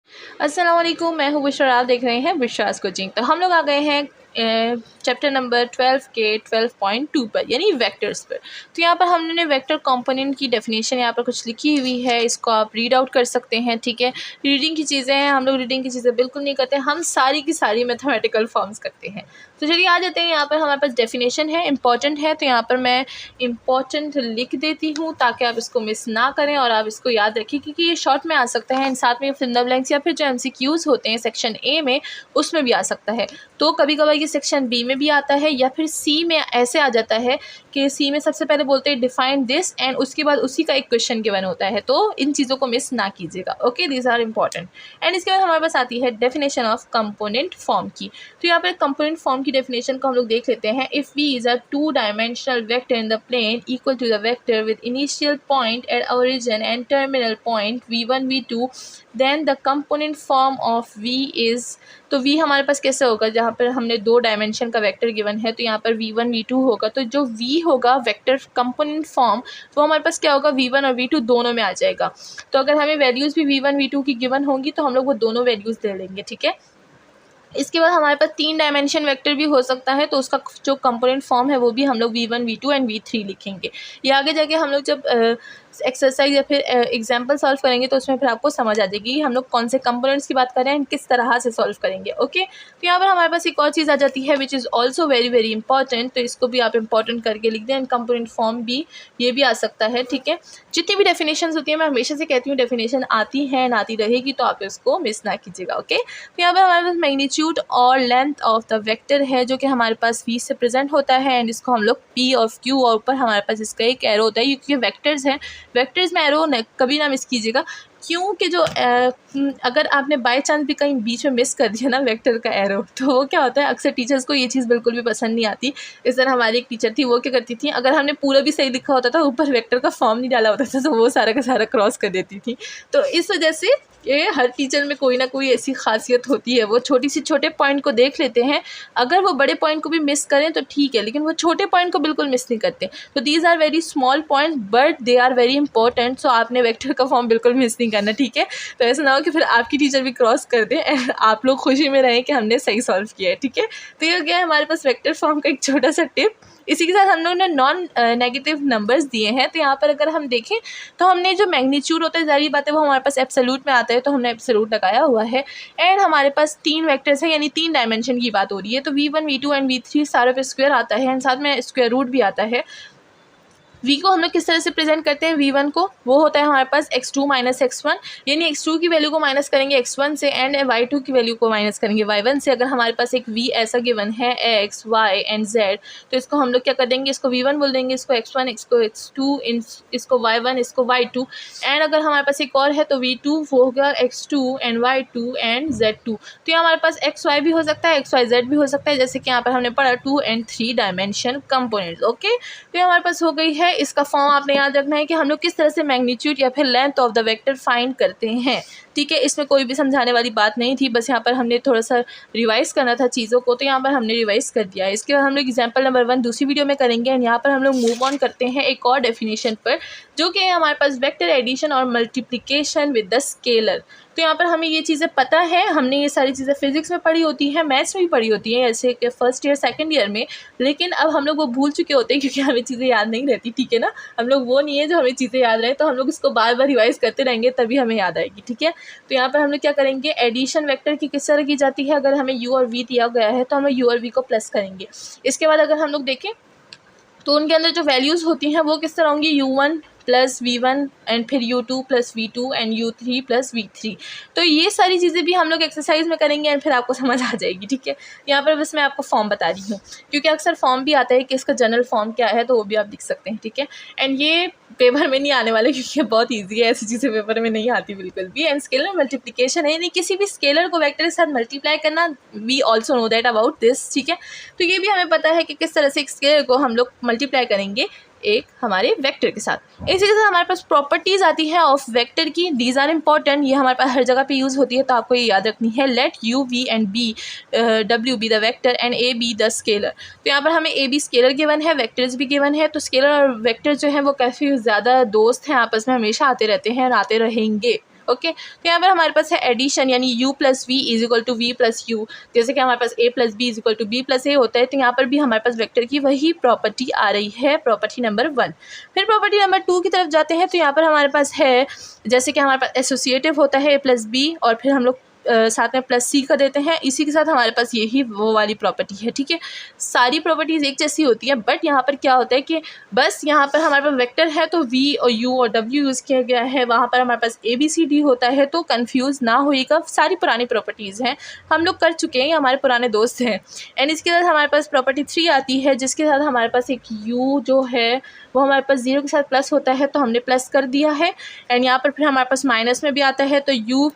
अस्सलाम वालेकुम, मैं हूँ बुशरा, आप देख रहे हैं बुशरास कोचिंग। तो हम लोग आ गए हैं चैप्टर नंबर 12 के 12.2 पर, यानी वेक्टर्स पर। तो यहाँ पर हमने वेक्टर कंपोनेंट की डेफिनेशन यहाँ पर कुछ लिखी हुई है, इसको आप रीड आउट कर सकते हैं। ठीक है, रीडिंग की चीज़ें हैं, हम लोग रीडिंग की चीज़ें बिल्कुल नहीं करते, हम सारी की सारी मैथमेटिकल फॉर्म्स करते हैं। तो चलिए आ जाते हैं, यहाँ पर हमारे पास डेफिनेशन है, इंपॉर्टेंट है, तो यहाँ पर मैं इंपॉर्टेंट लिख देती हूँ ताकि आप इसको मिस ना करें और आप इसको याद रखिए, क्योंकि ये शॉर्ट में आ सकता है, साथ में फिल द ब्लैंक्स या फिर जो MCQs होते हैं सेक्शन ए में उसमें भी आ सकता है। तो कभी कभार ये सेक्शन बी में भी आता है या फिर सी में ऐसे आ जाता है कि सी में सबसे पहले बोलते हैं डिफाइन दिस एंड उसके बाद उसी का एक क्वेश्चन गिवन होता है। तो इन चीज़ों को मिस ना कीजिएगा, okay, these are important. And इसके बाद हमारे पास आती है डेफिनेशन ऑफ कंपोनेंट फॉर्म की। तो यहाँ पर कंपोनेंट फॉर्म की डेफिनेशन को हम लोग देख लेते हैं। If we is a 2-dimensional vector in the plane equal to the vector with initial point at origin and terminal point v1 v2, then the component form of v is, तो v हमारे पास कैसे होगा, जहाँ पर हमने 2 dimension का vector given है, तो यहाँ पर v1 v2 होगा। तो जो v होगा वेक्टर कंपोनेंट फॉर्म, वो हमारे पास क्या होगा, v1 और v2 दोनों में आ जाएगा। तो अगर हमें वैल्यूज़ भी v1 v2 की गिवन होंगी तो हम लोग वो दोनों वैल्यूज़ ले लेंगे। ठीक है, इसके बाद हमारे पास 3 डायमेंशन वेक्टर भी हो सकता है, तो उसका जो कंपोनेंट फॉर्म है वो भी हम लोग v1 v2 एंड v3 लिखेंगे। ये आगे जाके हम लोग जब एक्सरसाइज या फिर एग्जाम्पल सॉल्व करेंगे तो उसमें फिर आपको समझ आ जाएगी हम लोग कौन से कंपोनेंट्स की बात कर रहे हैं एंड किस तरह से सॉल्व करेंगे। ओके, तो यहाँ पर हमारे पास एक और चीज़ आ जाती है which is also very very important, तो इसको भी आप इंपॉर्टेंट करके लिख दें। एंड कंपोनेंट फॉर्म भी ये भी आ सकता है। ठीक है, जितनी भी डेफिनेशन होती है, मैं हमेशा से कहती हूँ डेफिनेशन आती है ना आती रहेगी, तो आप इसको मिस ना कीजिएगा। ओके, तो यहाँ पर हमारे पास मैग्नीट्यूड और लेंथ ऑफ द वेक्टर है जो कि हमारे पास v से प्रेजेंट होता है, एंड इसको हम लोग p और q, और ऊपर हमारे पास इसका एक एरो होता है, क्योंकि वेक्टर्स हैं, वेक्टर्स में एरो कभी ना मिस कीजिएगा। क्योंकि जो अगर आपने बाय चांस भी कहीं बीच में मिस कर दिया ना वेक्टर का एरो, तो वो क्या होता है, अक्सर टीचर्स को ये चीज़ बिल्कुल भी पसंद नहीं आती। इस तरह हमारी एक टीचर थी, वो क्या करती थी, अगर हमने पूरा भी सही लिखा होता था, ऊपर वेक्टर का फॉर्म नहीं डाला होता था, तो वो सारा का सारा क्रॉस कर देती थी। तो इस वजह से ये हर टीचर में कोई ना कोई ऐसी खासियत होती है, वो छोटी सी छोटे पॉइंट को देख लेते हैं, अगर वो बड़े पॉइंट को भी मिस करें तो ठीक है, लेकिन वो छोटे पॉइंट को बिल्कुल मिस नहीं करते। तो these are very small points but they are very important, so आपने वेक्टर का फॉर्म बिल्कुल मिस नहीं करना। ठीक है, तो ऐसा ना हो कि फिर आपकी टीचर भी क्रॉस कर दे एंड आप लोग खुशी में रहें कि हमने सही सॉल्व किया है। ठीक है, तो ये हो गया हमारे पास वेक्टर फॉर्म का एक छोटा सा टिप। इसी के साथ हम लोगों ने नॉन नेगेटिव नंबर्स दिए हैं। तो यहाँ पर अगर हम देखें तो हमने जो मैग्नीट्यूड होता है, ज़ाहिर बात है वो हमारे पास एब्सोल्यूट में आता है, तो हमने एब्सोल्यूट लगाया हुआ है। एंड हमारे पास 3 वेक्टर्स हैं, यानी 3 डायमेंशन की बात हो रही है, तो v1 v2 एंड v3 सारे पे स्क्वायर आता है, एंड साथ में स्क्वायर रूट भी आता है। v को हम लोग किस तरह से प्रेजेंट करते हैं, v1 को वो होता है हमारे पास x2 माइनस x1, यानी x2 की वैल्यू को माइनस करेंगे x1 से, एंड y2 की वैल्यू को माइनस करेंगे y1 से। अगर हमारे पास एक v ऐसा गिवन है x y एंड z, तो इसको हम लोग क्या कर देंगे, इसको v1 बोल देंगे, इसको x1, इसको x2, इसको y1, इसको y2। एंड अगर हमारे पास एक और है तो v2 वो होगा x2 and y2 and z2। तो यहाँ हमारे पास x y भी हो सकता है, x y z भी हो सकता है, जैसे कि यहाँ पर हमने पढ़ा 2 एंड 3 डायमेंशन कंपोनेंट्स। ओके, तो हमारे पास हो गई है। इसका फॉर्म आपने याद रखना है कि हम लोग किस तरह से मैग्नीट्यूड या फिर length of the vector find करते हैं। ठीक है, इसमें कोई भी समझाने वाली बात नहीं थी, बस यहाँ पर हमने थोड़ा सा रिवाइज करना था चीज़ों को, तो यहाँ पर हमने रिवाइज कर दिया है। इसके बाद हम लोग एग्जाम्पल नंबर 1 दूसरी वीडियो में करेंगे, एंड यहाँ पर हम लोग मूव ऑन करते हैं एक और डेफिनेशन पर, जो कि है हमारे पास वेक्टर एडिशन और मल्टीप्लिकेशन विद द स्केलर। तो यहाँ पर हमें ये चीज़ें पता है, हमने ये सारी चीज़ें फिजिक्स में पढ़ी होती हैं, मैथ्स में भी पढ़ी होती हैं, ऐसे कि फर्स्ट ईयर सेकंड ईयर में, लेकिन अब हम लोग वो भूल चुके होते हैं क्योंकि हमें चीज़ें याद नहीं रहती। ठीक है ना, हम लोग वो नहीं है जो हमें चीज़ें याद रहे, तो हम लोग इसको बार बार रिवाइज करते रहेंगे तभी हमें याद आएगी। ठीक है, तो यहाँ पर हम लोग क्या करेंगे, एडिशन वेक्टर की किस तरह की जाती है, अगर हमें u और v दिया गया है तो हम लोग u और v को प्लस करेंगे। इसके बाद अगर हम लोग देखें तो उनके अंदर जो वैल्यूज़ होती हैं वो किस तरह होंगी, u1 प्लस v1 एंड फिर u2 plus v2 and u3 plus v3। तो ये सारी चीज़ें भी हम लोग एक्सरसाइज में करेंगे एंड फिर आपको समझ आ जाएगी। ठीक है, यहाँ पर बस मैं आपको फॉर्म बता रही हूँ, क्योंकि अक्सर फॉर्म भी आता है कि इसका जनरल फॉर्म क्या है, तो वो भी आप लिख सकते हैं। ठीक है, एंड ये पेपर में नहीं आने वाले क्योंकि बहुत ईजी है, ऐसी चीज़ें पेपर में नहीं आती बिल्कुल भी। एंड स्केलर मल्टीप्लिकेशन है, यानी किसी भी स्केलर को वेक्टर के साथ मल्टीप्लाई करना, we also know that about this. ठीक है, तो ये भी हमें पता है कि किस तरह से एक स्केलर को हम लोग मल्टीप्लाई करेंगे एक हमारे वेक्टर के साथ। इसी के साथ हमारे पास प्रॉपर्टीज़ आती है ऑफ वेक्टर की, दीज आर इंपॉर्टेंट, ये हमारे पास हर जगह पे यूज़ होती है, तो आपको ये याद रखनी है। Let u v and b w be the vector and a be the scalar. तो यहाँ पर हमें a b स्केलर गिवन है, वेक्टर्स भी गिवन है, तो स्केलर और वेक्टर जो है वो काफ़ी ज़्यादा दोस्त हैं, आपस में हमेशा आते रहते हैं और आते रहेंगे। ओके, तो यहाँ पर हमारे पास है एडिशन, यानी u plus V is equal to V plus U. जैसे कि हमारे पास a plus B is equal to B plus A होता है, तो यहाँ पर भी हमारे पास वेक्टर की वही प्रॉपर्टी आ रही है, प्रॉपर्टी नंबर 1। फिर प्रॉपर्टी नंबर 2 की तरफ जाते हैं, तो यहाँ पर हमारे पास है जैसे कि हमारे पास एसोसिएटिव होता है a प्लस बी, और फिर हम लोग साथ में प्लस सी कर देते हैं। इसी के साथ हमारे पास यही वो वाली प्रॉपर्टी है, ठीक है। सारी प्रॉपर्टीज़ एक जैसी होती है, बट यहाँ पर क्या होता है कि बस यहाँ पर हमारे पास वेक्टर है तो वी और यू और डब्ल्यू यूज़ किया गया है, वहाँ पर हमारे पास ए बी सी डी होता है, तो कंफ्यूज ना होइएगा। सारी पुरानी प्रॉपर्टीज़ हैं, हम लोग कर चुके हैं, हमारे पुराने दोस्त हैं। एंड इसके साथ हमारे पास प्रॉपर्टी 3 आती है, जिसके साथ हमारे पास एक यू जो है वो हमारे पास 0 के साथ प्लस होता है, तो हमने प्लस कर दिया है। एंड यहाँ पर फिर हमारे पास माइनस में भी आता है, तो यू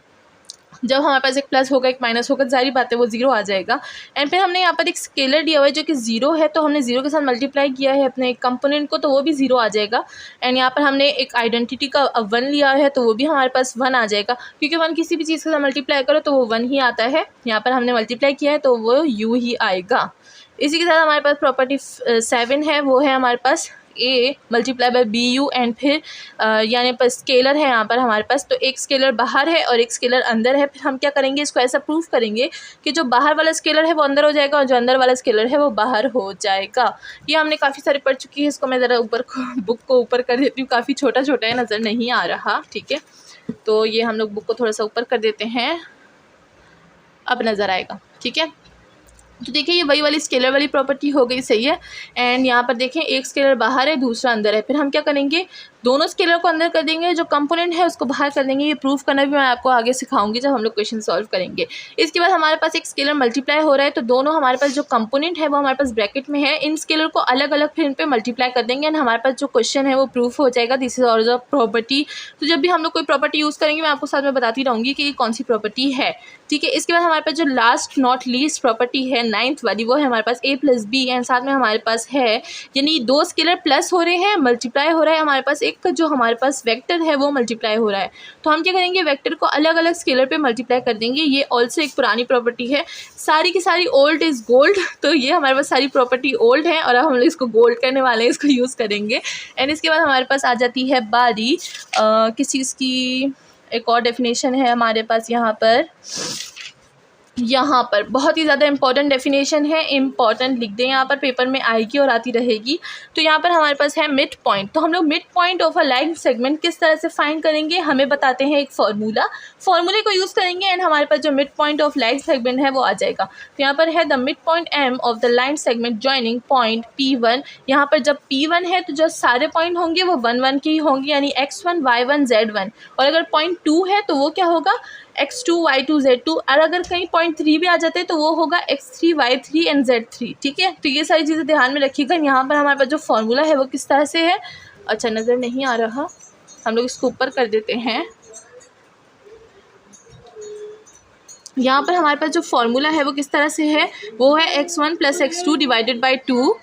जब हमारे पास एक प्लस होगा एक माइनस होगा, सारी बातें वो 0 आ जाएगा। एंड फिर हमने यहाँ पर एक स्केलर दिया हुआ है जो कि 0 है, तो हमने 0 के साथ मल्टीप्लाई किया है अपने एक कंपोनेंट को, तो वो भी 0 आ जाएगा। एंड यहाँ पर हमने एक आइडेंटिटी का 1 लिया है, तो वो भी हमारे पास 1 आ जाएगा, क्योंकि 1 किसी भी चीज़ के साथ मल्टीप्लाई करो तो वो 1 ही आता है। यहाँ पर हमने मल्टीप्लाई किया है तो वो u ही आएगा। इसी के साथ हमारे पास प्रॉपर्टी 7 है, वो है हमारे पास a multiply by b u. And फिर यानी पर स्केलर है यहाँ पर हमारे पास, तो एक स्केलर बाहर है और एक स्केलर अंदर है। फिर हम क्या करेंगे, इसको ऐसा प्रूफ करेंगे कि जो बाहर वाला स्केलर है वो अंदर हो जाएगा और जो अंदर वाला स्केलर है वो बाहर हो जाएगा। ये हमने काफ़ी सारे पढ़ चुकी है, इसको मैं ज़रा ऊपर बुक को ऊपर कर देती हूँ, काफ़ी छोटा छोटा है, नज़र नहीं आ रहा, ठीक है। तो ये हम लोग बुक को थोड़ा सा ऊपर कर देते हैं, अब नज़र आएगा, ठीक है। तो देखिए ये वही वाली स्केलर वाली प्रॉपर्टी हो गई, सही है। एंड यहाँ पर देखें एक स्केलर बाहर है दूसरा अंदर है, फिर हम क्या करेंगे, दोनों स्केलर को अंदर कर देंगे, जो कंपोनेंट है उसको बाहर कर देंगे। ये प्रूफ करना भी मैं आपको आगे सिखाऊंगी जब हम लोग क्वेश्चन सॉल्व करेंगे। इसके बाद हमारे पास एक स्केलर मल्टीप्लाई हो रहा है, तो दोनों हमारे पास जो कंपोनेंट है वो हमारे पास ब्रैकेट में है, इन स्केलर को अलग अलग फिर इन पर मल्टीप्लाई कर देंगे एंड हमारे पास जो क्वेश्चन है वो प्रूफ हो जाएगा। This is also property. तो जब भी हम लोग कोई प्रॉपर्टी यूज़ करेंगे मैं आपको साथ में बताती रहूँगी कि ये कौन सी प्रॉपर्टी है, ठीक है। इसके बाद हमारे पास जो लास्ट नॉट लीस्ट प्रॉपर्टी है 9th वाली, वो है हमारे पास a प्लस बी। एंड साथ में हमारे पास है यानी दो स्केलर प्लस हो रहे हैं, मल्टीप्लाई हो रहा है, हमारे पास एक जो हमारे पास वेक्टर है वो मल्टीप्लाई हो रहा है। तो हम क्या करेंगे, वेक्टर को अलग अलग स्केलर पे मल्टीप्लाई कर देंगे। ये ऑल्सो एक पुरानी प्रॉपर्टी है, सारी की सारी ओल्ड इज़ गोल्ड। तो ये हमारे पास सारी प्रॉपर्टी ओल्ड है और अब हम लोग इसको गोल्ड करने वाले हैं, इसको यूज़ करेंगे। एंड इसके बाद हमारे पास आ जाती है बारी किस चीज़ की, एक और डेफिनेशन है हमारे पास यहाँ पर बहुत ही ज़्यादा इंपॉर्टेंट डेफिनेशन है, इंपॉर्टेंट लिख दें, यहाँ पर पेपर में आएगी और आती रहेगी। तो यहाँ पर हमारे पास है मिड पॉइंट। तो हम लोग mid point of a line segment किस तरह से फाइंड करेंगे, हमें बताते हैं एक फार्मूले को यूज़ करेंगे एंड हमारे पास जो mid point of line segment है वो आ जाएगा। तो यहाँ पर है the mid point M of the line segment joining point P1। यहाँ पर जब P1 है तो जो सारे पॉइंट होंगे वो 1 1 के ही होंगे, यानी x1 y1 z1। और अगर पॉइंट 2 है तो वो क्या होगा, x2 y2 z2। और अगर कहीं पॉइंट 3 भी आ जाते हैं तो वो होगा x3 y3 एंड z3, ठीक है। तो ये सारी चीज़ें ध्यान में रखिएगा। यहाँ पर हमारे पास जो फॉर्मूला है वो किस तरह से है, अच्छा नज़र नहीं आ रहा, हम लोग इसको ऊपर कर देते हैं। यहाँ पर हमारे पास जो फॉर्मूला है वो किस तरह से है, वो है x1 plus x2 divided by 2,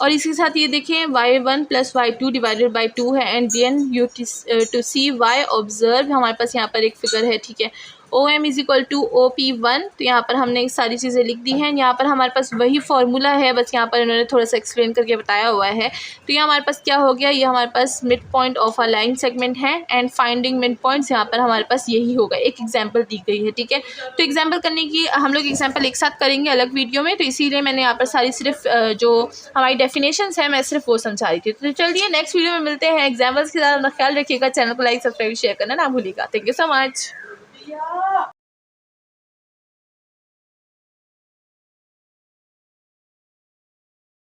और इसके साथ ये देखें y1 plus y2 divided by 2 है। And then you to see y observe, हमारे पास यहाँ पर एक फिगर है, ठीक है। OM is equal to OP1। तो यहाँ पर हमने सारी चीज़ें लिख दी हैं। यहाँ पर हमारे पास वही फार्मूला है, बस यहाँ पर इन्होंने थोड़ा सा एक्सप्लेन करके बताया हुआ है। तो ये हमारे पास क्या हो गया, ये हमारे पास mid point of a line segment है एंड फाइंडिंग मिड पॉइंट्स यहाँ पर हमारे पास यही होगा। एक एग्जाम्पल दी गई है, ठीक है। तो एग्जाम्पल करने की हम लोग एग्जाम्पल एक साथ करेंगे अलग वीडियो में, तो इसीलिए मैंने यहाँ पर सारी सिर्फ जो हमारी डेफिनेशंस है मैं सिर्फ वो समझा रही थी। तो चलिए नेक्स्ट वीडियो में मिलते हैं एग्जाम्पल्स के साथ। अपना ख्याल रखिएगा, चैनल को लाइक सब्सक्राइब शेयर करना ना भूलिएगा। Thank you so much.